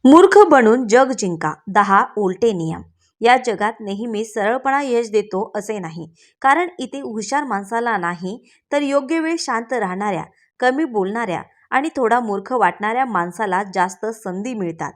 मूर्ख बनून जग जिंका 10 उलटे नियम. या जगात नेहमी सरळपणा यश देतो असे नाही. कारण इथे हुशार माणसाला नाही तर योग्य वेळ शांत राहणाऱ्या, कमी बोलणाऱ्या आणि थोडा मूर्ख वाटणाऱ्या माणसाला जास्त संधी मिळतात.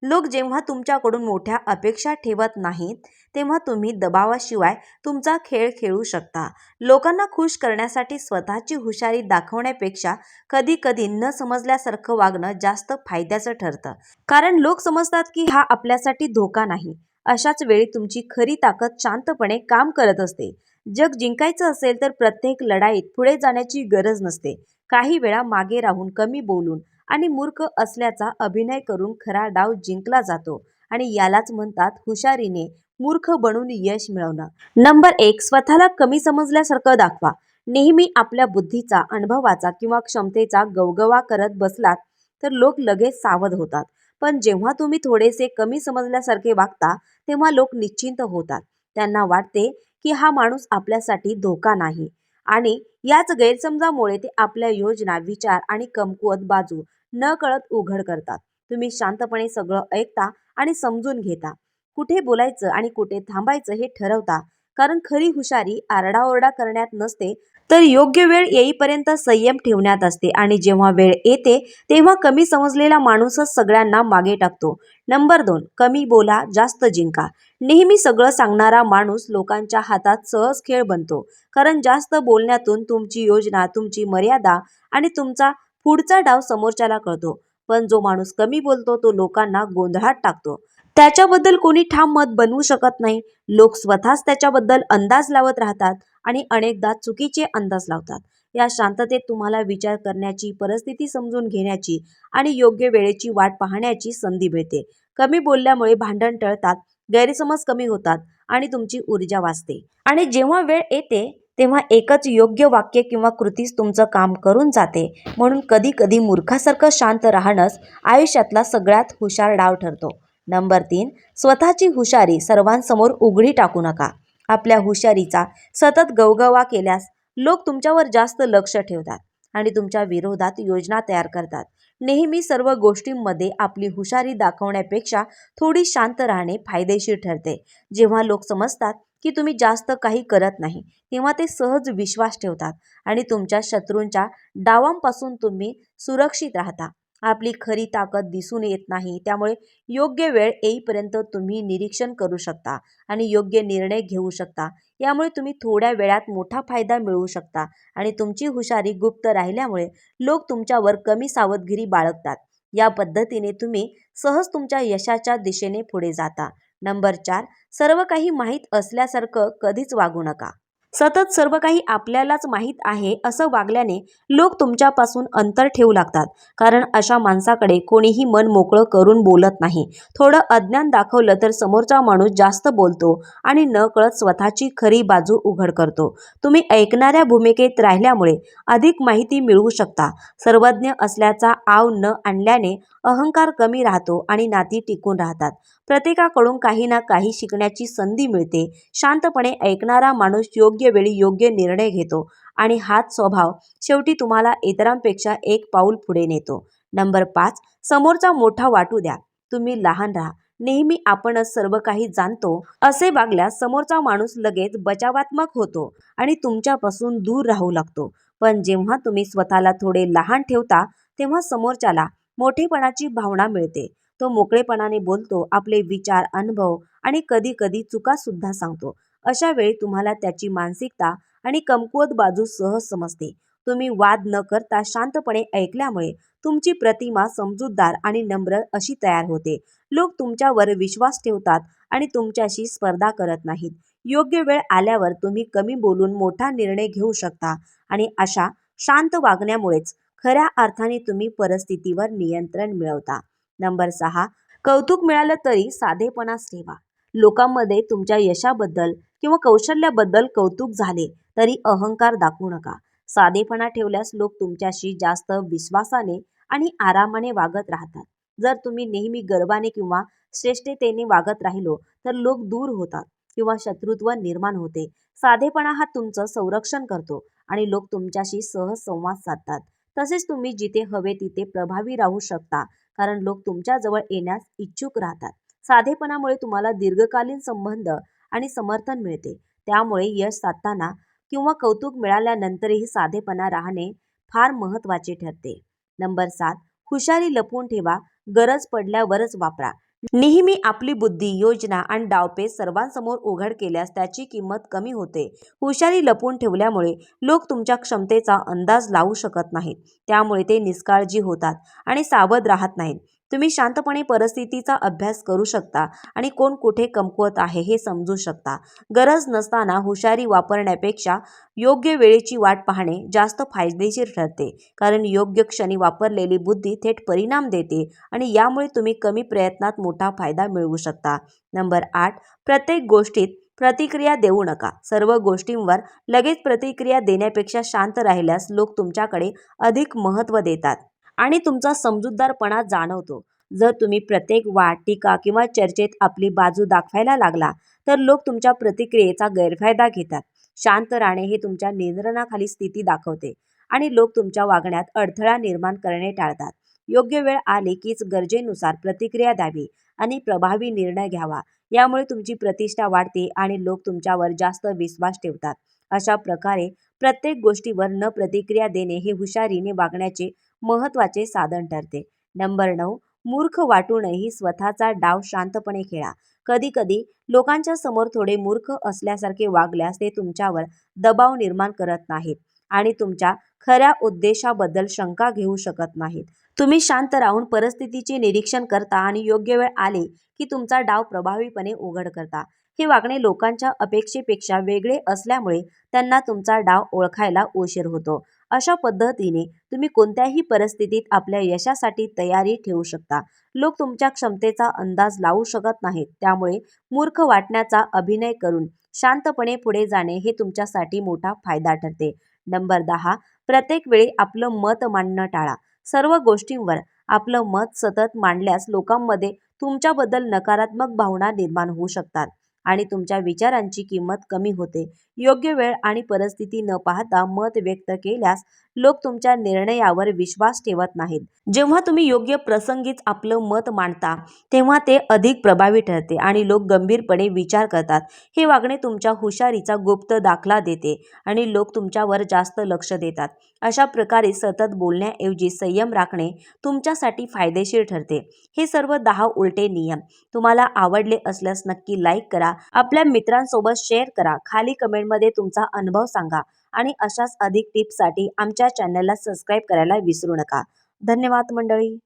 लोक जेव्हा तुमच्याकडून मोठ्या अपेक्षा ठेवत नाहीत तेव्हा तुम्ही दबावाशिवाय तुमचा खेळ खेळू शकता. लोकांना खुश करण्यासाठी स्वतःची हुशारी दाखवण्यापेक्षा कधी कधी न समजल्यासारखं वागणं जास्त फायद्याचं ठरतं. कारण लोक समजतात की हा आपल्यासाठी धोका नाही. अशाच वेळी तुमची खरी ताकद शांतपणे काम करत असते. जग जिंकायचं असेल तर प्रत्येक लढाईत पुढे जाण्याची गरज नसते. काही वेळा मागे राहून, कमी बोलून आणि मूर्ख असल्याचा अभिनय करून खरा डाव जिंकला जातो. आणि यालाच म्हणतात हुशारीने मूर्ख बनून यश मिळवणं. नंबर 1, स्वतःला कमी समजल्यासारखं दाखवा. नेहमी आपल्या बुद्धीचा, अनुभवाचा किंवा क्षमतेचा गवगवा करत बसलात तर लोक लगेच सावध होतात. पण जेव्हा तुम्ही थोडेसे कमी समजल्यासारखे वागता तेव्हा लोक निश्चिंत होतात. त्यांना वाटते की हा माणूस आपल्यासाठी धोका नाही. आणि याच गैरसमजामुळे ते आपल्या योजना, विचार आणि कमकुवत बाजू नकळत उघड करतात. तुम्ही शांतपणे सगळं ऐकता आणि समजून घेता. कुठे बोलायचं आणि कुठे थांबायचं हे ठरवता. कारण खरी हुशारी आरडाओरडा करण्यात नसते तर योग्य वेळ येईपर्यंत संयम ठेवण्यात असते. आणि जेव्हा वेळ येते तेव्हा कमी समजलेला माणूसच सगळ्यांना मागे टाकतो. नंबर 2, कमी बोला, जास्त जिंका. नेहमी सगळं सांगणारा माणूस लोकांच्या हातात सहज खेळ बनतो. कारण जास्त बोलण्यातून तुमची योजना, तुमची मर्यादा आणि तुमचा पुढचा डाव समोरच्याला कळतो. पण जो माणूस कमी बोलतो तो लोकांना गोंधळात टाकतो. त्याच्याबद्दल कोणी ठाम मत बनवू शकत नाही. लोक स्वतःच त्याच्याबद्दल अंदाज लावत राहतात आणि अनेकदा चुकीचे अंदाज लावतात. या शांततेत तुम्हाला विचार करण्याची, परिस्थिती समजून घेण्याची आणि योग्य वेळेची वाट पाहण्याची संधी मिळते. कमी बोलल्यामुळे भांडण टळतात, गैरसमज कमी होतात आणि तुमची ऊर्जा वाचते. आणि जेव्हा वेळ येते तेव्हा एकच योग्य वाक्य किंवा कृतीच तुमचं काम करून जाते. म्हणून कधी कधी मूर्खासारखं शांत राहणंच आयुष्यातला सगळ्यात हुशार डाव ठरतो. नंबर 3, स्वतःची हुशारी सर्वांसमोर उघडी टाकू नका. आपल्या हुशारीचा सतत गवगवा केल्यास लोक तुमच्यावर जास्त लक्ष ठेवतात आणि तुमच्या विरोधात योजना तयार करतात. नेहमी सर्व गोष्टींमध्ये आपली हुशारी दाखवण्यापेक्षा थोडी शांत राहणे फायदेशीर ठरते. जेव्हा लोक समजतात की तुम्ही जास्त काही करत नाही तेव्हा ते सहज विश्वास ठेवतात आणि तुमच्या शत्रूंच्या डावांपासून तुम्ही सुरक्षित राहता. आपली खरी ताकद दिसून येत नाही, त्यामुळे योग्य वेळ येईपर्यंत तुम्ही निरीक्षण करू शकता आणि योग्य निर्णय घेऊ शकता. यामुळे तुम्ही थोड्या वेळात मोठा फायदा मिळवू शकता. आणि तुमची हुशारी गुप्त राहिल्यामुळे लोक तुमच्यावर कमी सावधगिरी बाळगतात. या पद्धतीने तुम्ही सहज तुमच्या यशाच्या दिशेने पुढे जाता. नंबर 4, सर्व काही माहीत असल्यासारखं कधीच वागू नका. सतत सर्व काही आपल्यालाच माहीत आहे असं वागल्याने लोक तुमच्यापासून अंतर ठेवू लागतात. कारण अशा माणसाकडे कोणीही मन मोकळं करून बोलत नाही. थोडं अज्ञान दाखवलं तर समोरचा माणूस जास्त बोलतो आणि नकळत स्वतःची खरी बाजू उघड करतो. तुम्ही ऐकणाऱ्या भूमिकेत राहिल्यामुळे अधिक माहिती मिळवू शकता. सर्वज्ञ असल्याचा आव न आणल्याने अहंकार कमी राहतो आणि नाती टिकून राहतात. प्रत्येकाकडून काही ना काही शिकण्याची संधी मिळते. शांतपणे ऐकणारा माणूस योग्य वेळी योग्य निर्णय घेतो आणि हाच स्वभाव शेवटी तुम्हाला इतरांपेक्षा एक पाऊल पुढे नेतो. नंबर 5, समोरचा मोठा वाटू द्या, तुम्ही लहान राहा. नेहमी आपणच सर्व काही जाणतो असे वागल्यास समोरचा माणूस लगेच बचावात्मक होतो आणि तुमच्यापासून दूर राहू लागतो. पण जेव्हा तुम्ही स्वतःला थोडे लहान ठेवता तेव्हा समोरच्याला मोठेपणाची भावना मिळते. तो मोकळेपणाने बोलतो, आपले विचार, अनुभव आणि कधी कधी चुका सुद्धा सांगतो. अशा वेळी तुम्हाला त्याची मानसिकता आणि कमकुवत बाजू सहज समजते. तुम्ही वाद न करता शांतपणे ऐकल्यामुळे तुमची प्रतिमा समजूतदार आणि नम्र अशी तयार होते. लोक तुमच्यावर विश्वास ठेवतात आणि तुमच्याशी स्पर्धा करत नाहीत. योग्य वेळ आल्यावर तुम्ही कमी बोलून मोठा निर्णय घेऊ शकता आणि अशा शांत वागण्यामुळेच खऱ्या अर्थाने तुम्ही परिस्थितीवर नियंत्रण मिळवता. नंबर 6, कौतुक मिळालं तरी साधेपणाच ठेवा. लोकांमध्ये तुमच्या यशाबद्दल किंवा कौशल्याबद्दल कौतुक झाले तरी अहंकार दाखवू नका. साधेपणा ठेवल्यास लोक तुमच्याशी जास्त विश्वासाने आणि आरामाने वागत राहतात. जर तुम्ही नेहमी गर्वाने किंवा श्रेष्ठतेने वागत राहिलो तर लोक दूर होतात किंवा शत्रुत्व निर्माण होते. साधेपणा हा तुमचं संरक्षण करतो आणि लोक तुमच्याशी सहज संवाद साधतात. तसेच तुम्ही जिथे हवे तिथे प्रभावी राहू शकता. कारण लोक तुमच्याजवळ येण्यास इच्छुक राहतात. साधेपणामुळे तुम्हाला दीर्घकालीन संबंध आणि समर्थन मिळते. त्यामुळे यश साधताना किंवा कौतुक मिळाल्यानंतरही साधेपणा राहणे फार महत्त्वाचे ठरते. नंबर 7. हुशारी लपवून ठेवा, गरज पडल्यावरच वापरा. नेहमी आपली बुद्धी, योजना आणि डावपेच सर्वांसमोर उघड केल्यास त्याची किंमत कमी होते. हुशारी लपवून ठेवल्यामुळे लोक तुमच्या क्षमतेचा अंदाज लावू शकत नाहीत. त्यामुळे ते निष्काळजी होतात आणि सावध राहत नाहीत. तुम्ही शांतपणे परिस्थितीचा अभ्यास करू शकता आणि कोण कुठे कमकुवत आहे हे समजू शकता. गरज नसताना हुशारी वापरण्यापेक्षा योग्य वेळेची वाट पाहणे जास्त फायदेशीर ठरते. कारण योग्य क्षणी वापरलेली बुद्धी थेट परिणाम देते आणि यामुळे तुम्ही कमी प्रयत्नात मोठा फायदा मिळवू शकता. नंबर 8. प्रत्येक गोष्टीत प्रतिक्रिया देऊ नका. सर्व गोष्टींवर लगेच प्रतिक्रिया देण्यापेक्षा शांत राहिल्यास लोक तुमच्याकडे अधिक महत्त्व देतात आणि तुमचा समजूतदारपणा जाणवतो. जर तुम्ही प्रत्येक वाद, टीका किंवा चर्चेत आपली बाजू दाखवायला लागला, तर लोक तुमच्या प्रतिक्रियेचा गैरफायदा घेतात. शांत राहणे हे तुमच्या नियंत्रणाखाली स्थिती दाखवते आणि लोक तुमच्या वागण्यात अडथळा निर्माण करणे टाळतात. योग्य वेळ आली कीच गरजेनुसार प्रतिक्रिया द्यावी आणि प्रभावी निर्णय घ्यावा. यामुळे तुमची प्रतिष्ठा वाढते आणि लोक तुमच्यावर जास्त विश्वास ठेवतात. अशा प्रकारे प्रत्येक गोष्टीवर न प्रतिक्रिया देणे हे हुशारीने वागण्याचे महत्त्वाचे साधन ठरते. नंबर 9. मूर्ख वाटूनही स्वतःचा डाव शांतपणे खेळा. कधीकधी लोकांच्या समोर थोडे मूर्ख असल्यासारखे वागल्यास ते तुमच्यावर दबाव निर्माण करत नाहीत आणि तुमच्या खऱ्या उद्देशाबद्दल शंका घेऊ शकत नाहीत. तुम्ही शांत राहून परिस्थितीचे निरीक्षण करता आणि योग्य वेळ आली की तुमचा डाव प्रभावीपणे उघड करता. हे वागणे लोकांच्या अपेक्षेपेक्षा वेगळे असल्यामुळे त्यांना तुमचा डाव ओळखायला उशीर होतो. अशा पद्धतीने तुम्ही कोणत्याही परिस्थितीत आपल्या यशासाठी तयारी ठेवू शकता. लोक तुमच्या क्षमतेचा अंदाज लावू शकत नाहीत. त्यामुळे मूर्ख वाटण्याचा अभिनय करून शांतपणे पुढे जाणे हे तुमच्यासाठी मोठा फायदा ठरते. नंबर 10. प्रत्येक वेळी आपलं मत मांडणं टाळा. सर्व गोष्टींवर आपलं मत सतत मांडल्यास लोकांमध्ये तुमच्याबद्दल नकारात्मक भावना निर्माण होऊ शकतात आणि तुमच्या विचारांची किंमत कमी होते. योग्य वेळ आणि परिस्थिती न पाहता मत व्यक्त केल्यास लोक तुमच्या निर्णयावर विश्वास ठेवत नाहीत. जेव्हा तुम्ही योग्य प्रसंगीच आपलं मत मांडता, तेव्हा ते अधिक प्रभावी ठरते आणि लोक गंभीरपणे विचार करतात. हे वागणे तुमच्या हुशारीचा गुप्त दाखला देते आणि लोक तुमच्यावर जास्त लक्ष देतात. अशा प्रकारे सतत बोलण्याऐवजी संयम राखणे तुमच्यासाठी फायदेशीर ठरते. हे सर्व 10 उलटे नियम तुम्हाला आवडले असल्यास नक्की लाईक करा, आपल्या मित्रांसोबत शेअर करा, खाली कमेंटमध्ये तुमचा अनुभव सांगा आणि अशाच अधिक टिप्ससाठी आमच्या चॅनलला सबस्क्राईब करायला विसरू नका. धन्यवाद मंडळी.